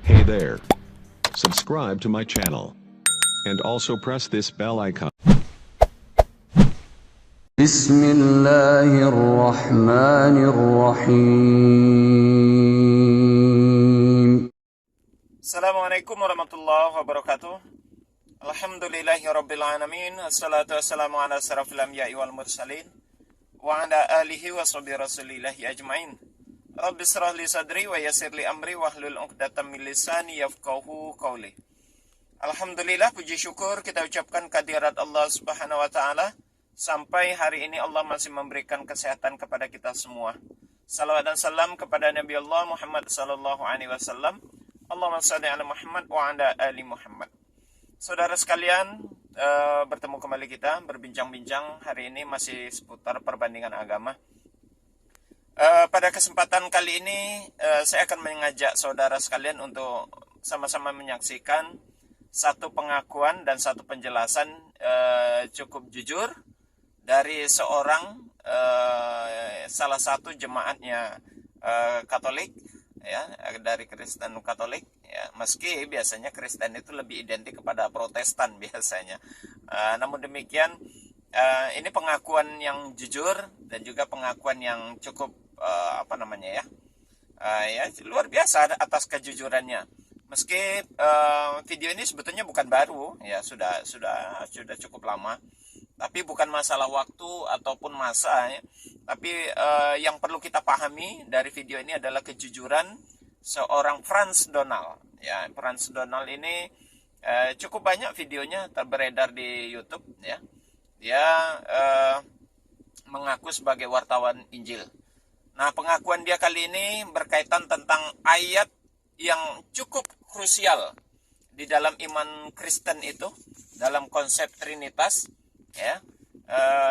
Hey there. Subscribe to my channel. And also press this bell icon. Bismillahirrahmanirrahim. Assalamualaikum warahmatullahi wabarakatuh. Alhamdulillahirabbil alamin. Wassalatu wassalamu ala asyrafil anbiya'i wal mursalin wa ala alihi washabihi rasulillahi ajmain. Rabbi shrah li sadri wa yassir li amri wahlul 'uqdatam min lisani yafqahu qawli. Alhamdulillah, puji syukur kita ucapkan kehadirat Allah Subhanahu wa taala. Sampai hari ini Allah masih memberikan kesehatan kepada kita semua. Salawat dan salam kepada Nabi Allah Muhammad sallallahu alaihi wasallam. Allahumma shalli ala Muhammad wa ala ali Muhammad. Saudara sekalian, bertemu kembali kita berbincang-bincang hari ini masih seputar perbandingan agama. Pada kesempatan kali ini saya akan mengajak saudara sekalian untuk sama-sama menyaksikan satu pengakuan dan satu penjelasan cukup jujur dari seorang salah satu jemaatnya Katolik, ya, dari Kristen Katolik, ya, meski biasanya Kristen itu lebih identik kepada Protestan biasanya. Namun demikian, ini pengakuan yang jujur dan juga pengakuan yang cukup ya luar biasa atas kejujurannya. Meski video ini sebetulnya bukan baru, ya sudah cukup lama. Tapi bukan masalah waktu ataupun masa, ya. Tapi yang perlu kita pahami dari video ini adalah kejujuran seorang Frans Donald. Ya, Frans Donald ini cukup banyak videonya beredar di YouTube. Ya, dia mengaku sebagai wartawan Injil. Nah, pengakuan dia kali ini berkaitan tentang ayat yang cukup krusial di dalam iman Kristen itu, dalam konsep Trinitas. Ya,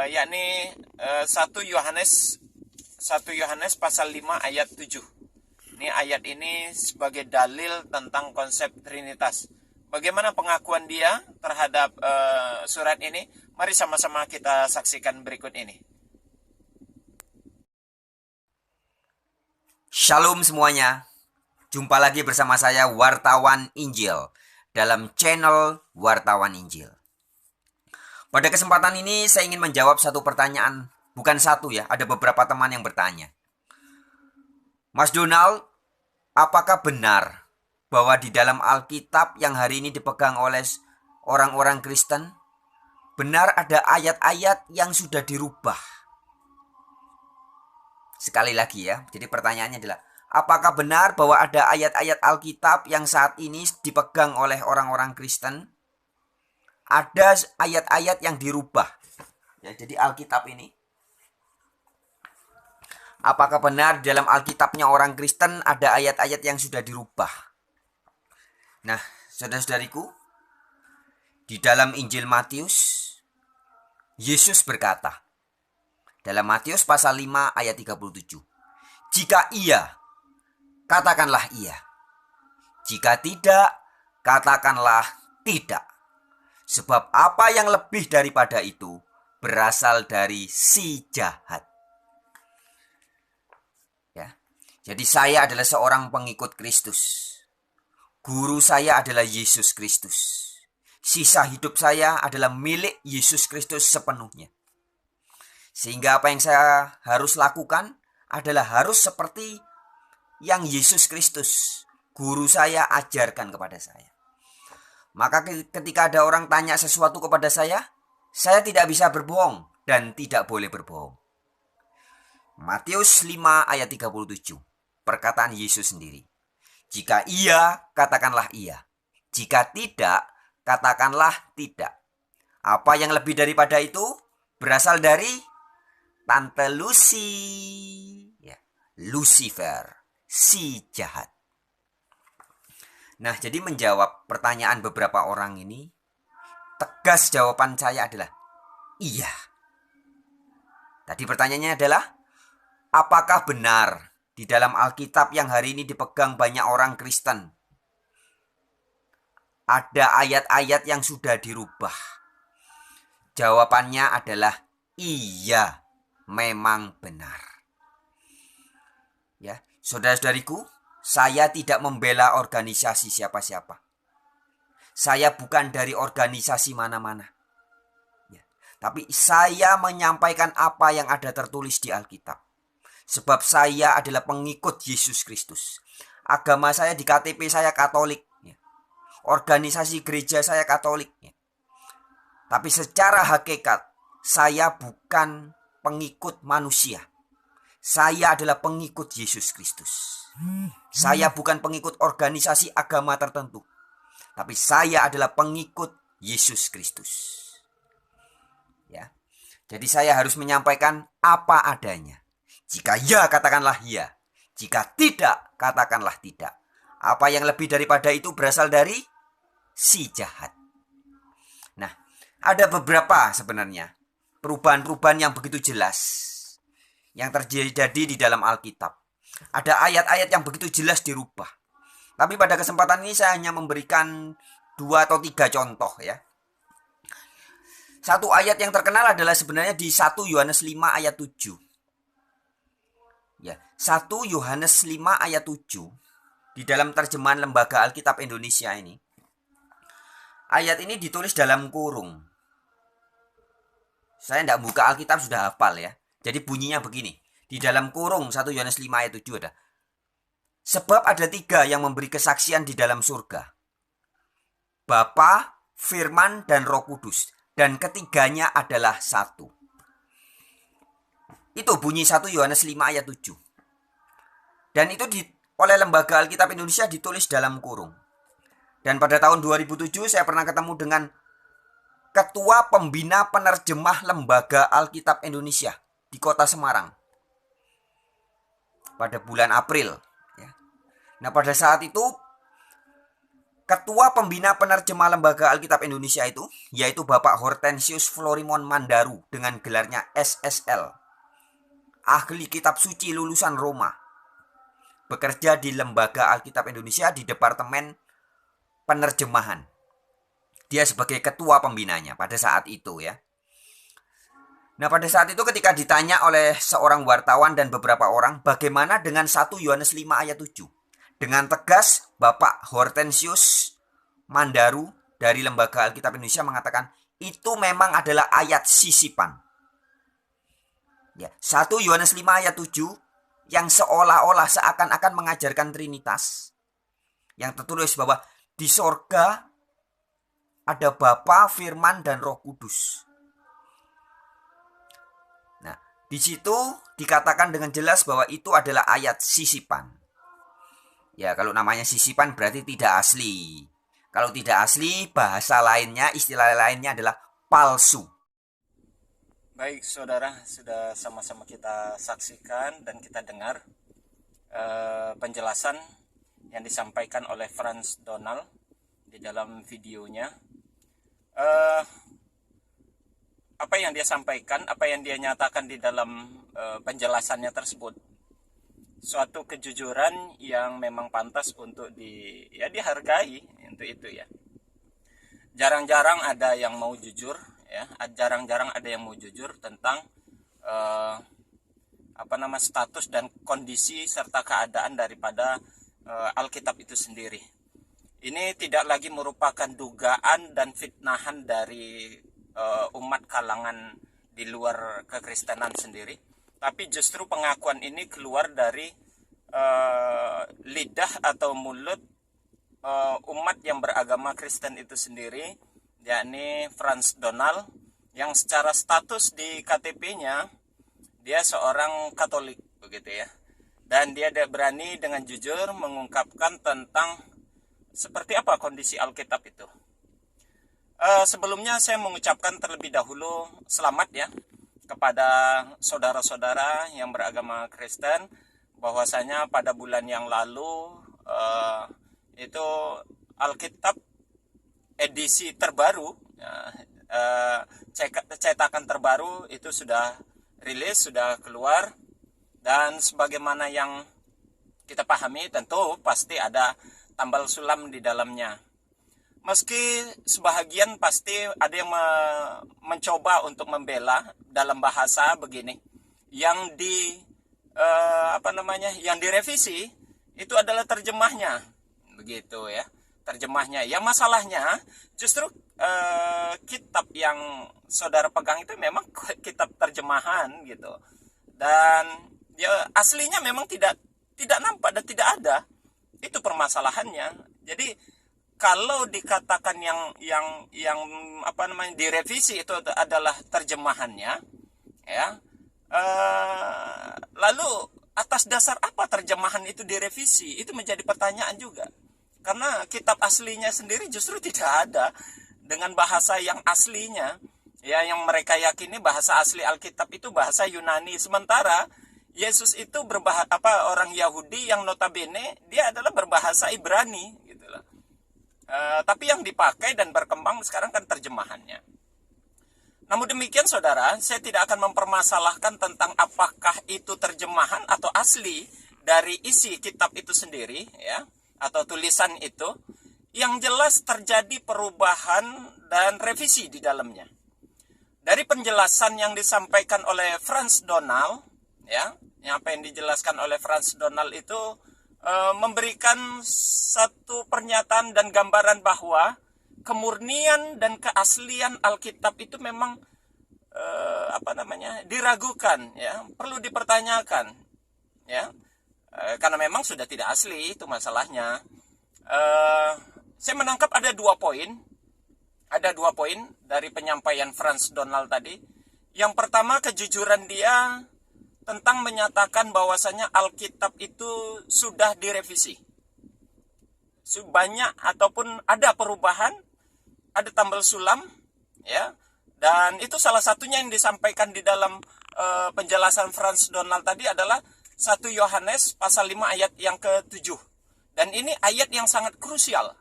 yakni 1 Yohanes pasal 5 ayat 7. Ini ayat ini sebagai dalil tentang konsep Trinitas. Bagaimana pengakuan dia terhadap surat ini? Mari sama-sama kita saksikan berikut ini. Shalom semuanya. Jumpa lagi bersama saya Wartawan Injil dalam channel Wartawan Injil. Pada kesempatan ini saya ingin menjawab satu pertanyaan. Bukan satu ya, ada beberapa teman yang bertanya. Mas Donald, apakah benar bahwa di dalam Alkitab yang hari ini dipegang oleh orang-orang Kristen, benar ada ayat-ayat yang sudah dirubah? Sekali lagi ya, jadi pertanyaannya adalah, apakah benar bahwa ada ayat-ayat Alkitab yang saat ini dipegang oleh orang-orang Kristen? Ada ayat-ayat yang dirubah. Ya, jadi Alkitab ini, apakah benar dalam Alkitabnya orang Kristen ada ayat-ayat yang sudah dirubah? Nah, saudara-saudariku, di dalam Injil Matius, Yesus berkata, dalam Matius pasal 5 ayat 37, jika iya, katakanlah iya. Jika tidak, katakanlah tidak. Sebab apa yang lebih daripada itu berasal dari si jahat. Ya. Jadi saya adalah seorang pengikut Kristus. Guru saya adalah Yesus Kristus. Sisa hidup saya adalah milik Yesus Kristus sepenuhnya. Sehingga apa yang saya harus lakukan adalah harus seperti yang Yesus Kristus, guru saya, ajarkan kepada saya. Maka ketika ada orang tanya sesuatu kepada saya tidak bisa berbohong dan tidak boleh berbohong. Matius 5 ayat 37, perkataan Yesus sendiri. Jika iya, katakanlah iya. Jika tidak, katakanlah tidak. Apa yang lebih daripada itu berasal dari Tante Lucy, ya, Lucifer, si jahat. Nah, jadi menjawab pertanyaan beberapa orang ini, tegas jawaban saya adalah iya. Tadi pertanyaannya adalah, apakah benar di dalam Alkitab yang hari ini dipegang banyak orang Kristen ada ayat-ayat yang sudah dirubah? Jawabannya adalah iya. Memang benar. Ya, saudara-saudariku, Saya tidak membela organisasi siapa-siapa. Saya bukan dari organisasi mana-mana. Ya. Tapi saya menyampaikan apa yang ada tertulis di Alkitab. Sebab saya adalah pengikut Yesus Kristus. Agama saya di KTP saya Katolik. Ya. Organisasi gereja saya Katolik. Ya. Tapi secara hakikat, saya bukan pengikut manusia. Saya adalah pengikut Yesus Kristus. Saya bukan pengikut organisasi agama tertentu. Tapi saya adalah pengikut Yesus Kristus. Ya. Jadi saya harus menyampaikan apa adanya. Jika ya, katakanlah ya. Jika tidak, katakanlah tidak. Apa yang lebih daripada itu berasal dari si jahat. Nah, ada beberapa sebenarnya perubahan-perubahan yang begitu jelas yang terjadi di dalam Alkitab. Ada ayat-ayat yang begitu jelas dirubah. Tapi pada kesempatan ini saya hanya memberikan 2 atau 3 contoh ya. Satu ayat yang terkenal adalah sebenarnya di 1 Yohanes 5 ayat 7. Ya, 1 Yohanes 5 ayat 7 di dalam terjemahan Lembaga Alkitab Indonesia ini. Ayat ini ditulis dalam kurung. Saya tidak buka Alkitab sudah hafal ya. Jadi bunyinya begini. Di dalam kurung 1 Yohanes 5 ayat 7 ada. Sebab ada 3 yang memberi kesaksian di dalam surga. Bapa, Firman, dan Roh Kudus. Dan ketiganya adalah satu. Itu bunyi 1 Yohanes 5 ayat 7. Dan itu oleh Lembaga Alkitab Indonesia ditulis dalam kurung. Dan pada tahun 2007 saya pernah ketemu dengan Ketua Pembina Penerjemah Lembaga Alkitab Indonesia di Kota Semarang pada bulan April. Nah, pada saat itu Ketua Pembina Penerjemah Lembaga Alkitab Indonesia itu, yaitu Bapak Hortensius Florimon Mandaru dengan gelarnya SSL, ahli kitab suci lulusan Roma, bekerja di Lembaga Alkitab Indonesia di Departemen Penerjemahan. Dia sebagai ketua pembinanya pada saat itu ya. Nah, pada saat itu ketika ditanya oleh seorang wartawan dan beberapa orang, bagaimana dengan 1 Yohanes 5 ayat 7? Dengan tegas, Bapak Hortensius Mandaru dari Lembaga Alkitab Indonesia mengatakan, itu memang adalah ayat sisipan. Ya, 1 Yohanes 5 ayat 7 yang seolah-olah seakan-akan mengajarkan Trinitas. Yang tertulis bahwa di sorga ada Bapa, Firman, dan Roh Kudus. Nah, di situ dikatakan dengan jelas bahwa itu adalah ayat sisipan. Ya, kalau namanya sisipan berarti tidak asli. Kalau tidak asli, bahasa lainnya, istilah lainnya adalah palsu. Baik saudara, sudah sama-sama kita saksikan dan kita dengar penjelasan yang disampaikan oleh Frans Donald di dalam videonya. Apa yang dia sampaikan, apa yang dia nyatakan di dalam penjelasannya tersebut, suatu kejujuran yang memang pantas untuk dihargai untuk itu ya. Jarang-jarang ada yang mau jujur ya, jarang-jarang ada yang mau jujur tentang status dan kondisi serta keadaan daripada Alkitab itu sendiri. Ini tidak lagi merupakan dugaan dan fitnahan dari umat kalangan di luar kekristenan sendiri, tapi justru pengakuan ini keluar dari lidah atau mulut umat yang beragama Kristen itu sendiri, yakni Frans Donald, yang secara status di KTP-nya dia seorang Katolik begitu ya, dan dia berani dengan jujur mengungkapkan tentang seperti apa kondisi Alkitab itu. Sebelumnya saya mengucapkan terlebih dahulu selamat ya kepada saudara-saudara yang beragama Kristen, bahwasanya pada bulan yang lalu itu Alkitab edisi terbaru, cetakan terbaru itu sudah rilis, sudah keluar, dan sebagaimana yang kita pahami tentu pasti ada tambal sulam di dalamnya. Meski sebahagian pasti ada yang mencoba untuk membela dalam bahasa begini, yang direvisi Itu adalah terjemahnya. Begitu ya. Terjemahnya. Ya masalahnya justru kitab yang saudara pegang itu memang kitab terjemahan gitu. Dan ya aslinya memang tidak nampak dan tidak ada. Itu permasalahannya. Jadi kalau dikatakan yang apa namanya direvisi itu adalah terjemahannya, ya. Lalu atas dasar apa terjemahan itu direvisi? Itu menjadi pertanyaan juga. Karena kitab aslinya sendiri justru tidak ada dengan bahasa yang aslinya, ya, yang mereka yakini bahasa asli Alkitab itu bahasa Yunani. Sementara Yesus itu orang Yahudi yang notabene dia adalah berbahasa Ibrani. Tapi yang dipakai dan berkembang sekarang kan terjemahannya. Namun demikian saudara, saya tidak akan mempermasalahkan tentang apakah itu terjemahan atau asli dari isi kitab itu sendiri, ya, atau tulisan itu. Yang jelas terjadi perubahan dan revisi di dalamnya. Dari penjelasan yang disampaikan oleh Frans Donal, ya, apa yang dijelaskan oleh Frans Donal itu memberikan satu pernyataan dan gambaran bahwa kemurnian dan keaslian Alkitab itu memang diragukan, ya, perlu dipertanyakan, ya, karena memang sudah tidak asli, itu masalahnya. Saya menangkap ada dua poin dari penyampaian Frans Donal tadi. Yang pertama, kejujuran dia tentang menyatakan bahwasanya Alkitab itu sudah direvisi. Banyak ataupun ada perubahan, ada tambal sulam, ya. Dan itu salah satunya yang disampaikan di dalam penjelasan Frans Donal tadi adalah 1 Yohanes pasal 5 ayat yang ke-7. Dan ini ayat yang sangat krusial.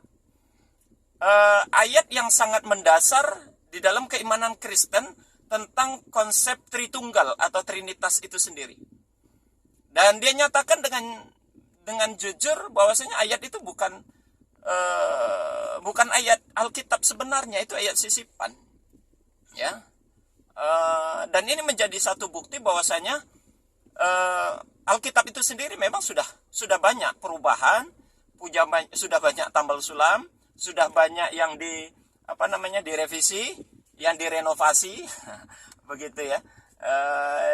Ayat yang sangat mendasar di dalam keimanan Kristen tentang konsep Tritunggal atau Trinitas itu sendiri. Dan dia nyatakan dengan jujur bahwasanya ayat itu bukan ayat Alkitab sebenarnya, itu ayat sisipan, ya. Dan ini menjadi satu bukti bahwasanya Alkitab itu sendiri memang sudah banyak perubahan, sudah banyak tambal sulam, sudah banyak yang direvisi, yang direnovasi, begitu ya.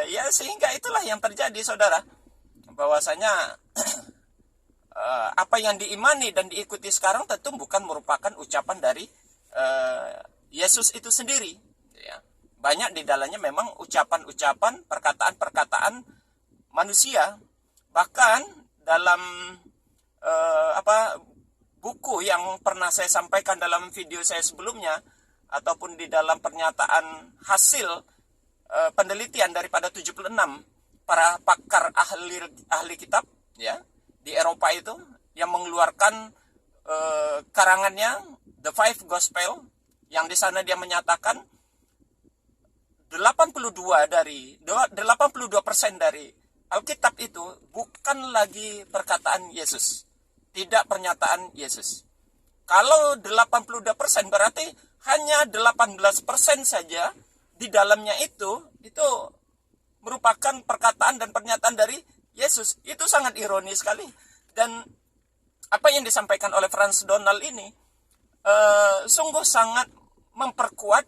Ya sehingga itulah yang terjadi saudara, bahwasanya apa yang diimani dan diikuti sekarang tentu bukan merupakan ucapan dari Yesus itu sendiri, ya. Banyak di dalamnya memang ucapan-ucapan, perkataan-perkataan manusia. Bahkan dalam buku yang pernah saya sampaikan dalam video saya sebelumnya, ataupun di dalam pernyataan hasil penelitian daripada 76 para pakar ahli kitab, ya, di Eropa itu, yang mengeluarkan karangannya The Five Gospel, yang di sana dia menyatakan 82% dari Alkitab itu bukan lagi perkataan Yesus, tidak pernyataan Yesus. Kalau 82% berarti hanya 18% saja di dalamnya itu merupakan perkataan dan pernyataan dari Yesus. Itu sangat ironis sekali. Dan apa yang disampaikan oleh Frans Donal ini sungguh sangat memperkuat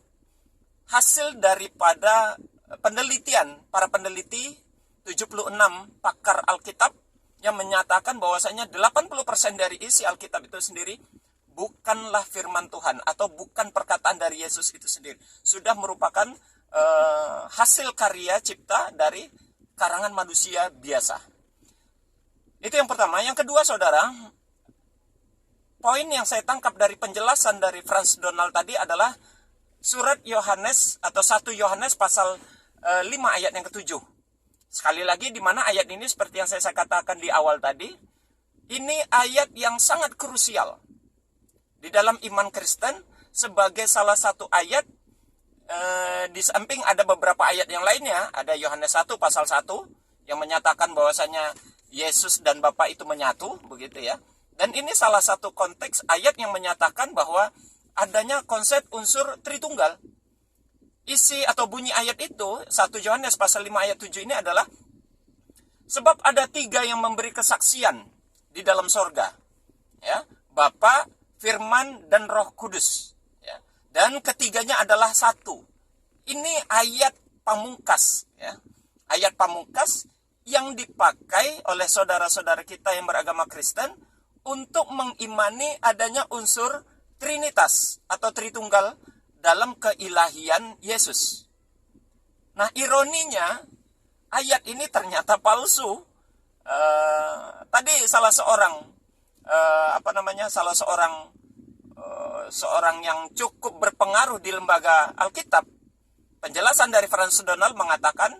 hasil daripada penelitian para peneliti 76 pakar Alkitab yang menyatakan bahwasanya 80% dari isi Alkitab itu sendiri bukanlah firman Tuhan atau bukan perkataan dari Yesus itu sendiri. Sudah merupakan hasil karya cipta dari karangan manusia biasa. Itu yang pertama. Yang kedua saudara, poin yang saya tangkap dari penjelasan dari Frans Donal tadi adalah surat Yohanes atau 1 Yohanes pasal 5 ayat yang ke-7. Sekali lagi di mana ayat ini seperti yang saya katakan di awal tadi, ini ayat yang sangat krusial di dalam iman Kristen sebagai salah satu ayat. Di samping ada beberapa ayat yang lainnya, ada Yohanes 1 pasal 1 yang menyatakan bahwasanya Yesus dan Bapa itu menyatu, begitu ya. Dan ini salah satu konteks ayat yang menyatakan bahwa adanya konsep unsur Tritunggal. Isi atau bunyi ayat itu 1 Yohanes pasal 5 ayat 7 ini adalah sebab ada 3 yang memberi kesaksian di dalam sorga. Ya, Bapa, Firman, dan Roh Kudus. Ya. Dan ketiganya adalah satu. Ini ayat pamungkas. Ya. Ayat pamungkas yang dipakai oleh saudara-saudara kita yang beragama Kristen untuk mengimani adanya unsur Trinitas atau Tritunggal dalam keilahian Yesus. Nah, ironinya ayat ini ternyata palsu. Tadi salah seorang seorang yang cukup berpengaruh di lembaga Alkitab, penjelasan dari Franz Donald mengatakan,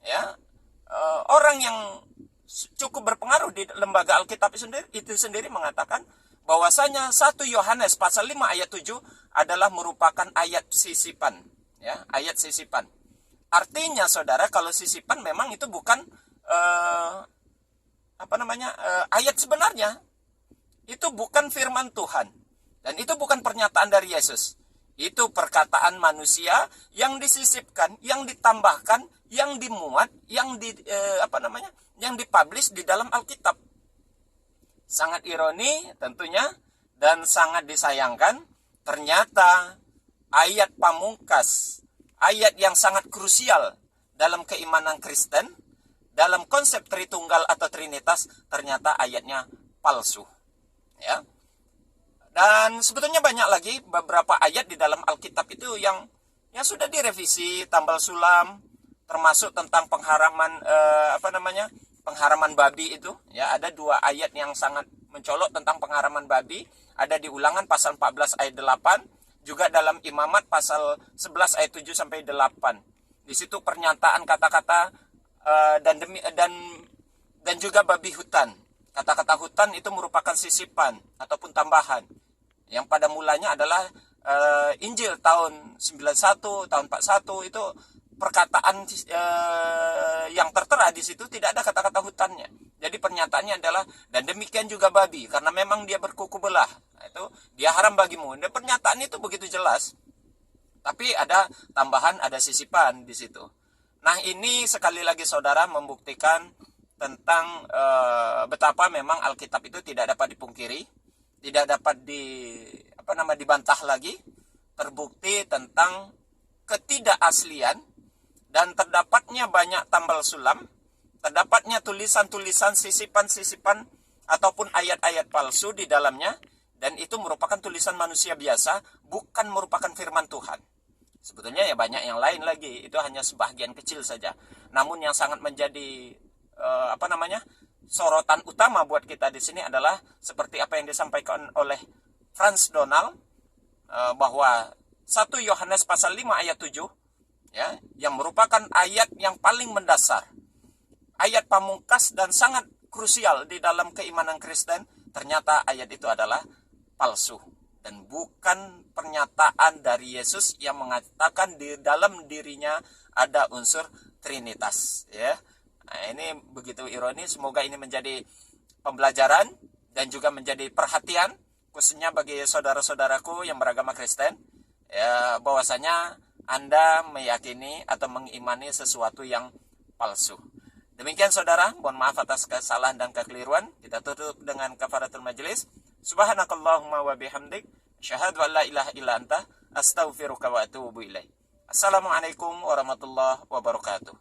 ya, orang yang cukup berpengaruh di lembaga Alkitab itu sendiri mengatakan bahwasanya 1 Yohanes pasal 5 ayat 7 adalah merupakan ayat sisipan, ya, ayat sisipan. Artinya saudara, kalau sisipan memang itu bukan ayat sebenarnya. Itu bukan firman Tuhan. Dan itu bukan pernyataan dari Yesus. Itu perkataan manusia yang disisipkan, yang ditambahkan, yang dimuat, yang dipublish di dalam Alkitab. Sangat ironi tentunya dan sangat disayangkan, ternyata ayat pamungkas, ayat yang sangat krusial dalam keimanan Kristen, dalam konsep Tritunggal atau Trinitas, ternyata ayatnya palsu. Ya. Dan sebetulnya banyak lagi beberapa ayat di dalam Alkitab itu yang sudah direvisi, tambal sulam, termasuk tentang pengharaman pengharaman babi itu. Ya, ada 2 ayat yang sangat mencolok tentang pengharaman babi, ada di Ulangan pasal 14 ayat 8, juga dalam Imamat pasal 11 ayat 7 sampai 8. Di situ pernyataan kata-kata dan juga babi hutan. Kata-kata hutan itu merupakan sisipan ataupun tambahan. Yang pada mulanya adalah Injil tahun 91, tahun 41 itu perkataan yang tertera di situ tidak ada kata-kata hutannya. Jadi pernyataannya adalah dan demikian juga babi karena memang dia berkuku belah. Nah, itu dia haram bagimu. Dan pernyataan itu begitu jelas. Tapi ada tambahan, ada sisipan di situ. Nah, ini sekali lagi saudara membuktikan tentang betapa memang Alkitab itu tidak dapat dipungkiri, tidak dapat dibantah lagi. Terbukti tentang ketidakaslian dan terdapatnya banyak tambal sulam, terdapatnya tulisan-tulisan, sisipan-sisipan ataupun ayat-ayat palsu di dalamnya, dan itu merupakan tulisan manusia biasa, bukan merupakan firman Tuhan. Sebetulnya ya banyak yang lain lagi, itu hanya sebahagian kecil saja. Namun yang sangat menjadi sorotan utama buat kita di sini adalah seperti apa yang disampaikan oleh Franz Donald, bahwa 1 Yohanes pasal 5 ayat 7, ya, yang merupakan ayat yang paling mendasar, ayat pamungkas dan sangat krusial di dalam keimanan Kristen, ternyata ayat itu adalah palsu dan bukan pernyataan dari Yesus yang mengatakan di dalam dirinya ada unsur Trinitas, ya. Nah, ini begitu ironis. Semoga ini menjadi pembelajaran dan juga menjadi perhatian khususnya bagi saudara-saudaraku yang beragama Kristen, ya, bahwasanya Anda meyakini atau mengimani sesuatu yang palsu. Demikian saudara, mohon maaf atas kesalahan dan kekeliruan. Kita tutup dengan kafaratul majelis. Subhanakallahumma wa bihamdik, asyhadu an la ilaha illa anta, astaghfiruka wa atubu ilaik. Assalamualaikum warahmatullahi wabarakatuh.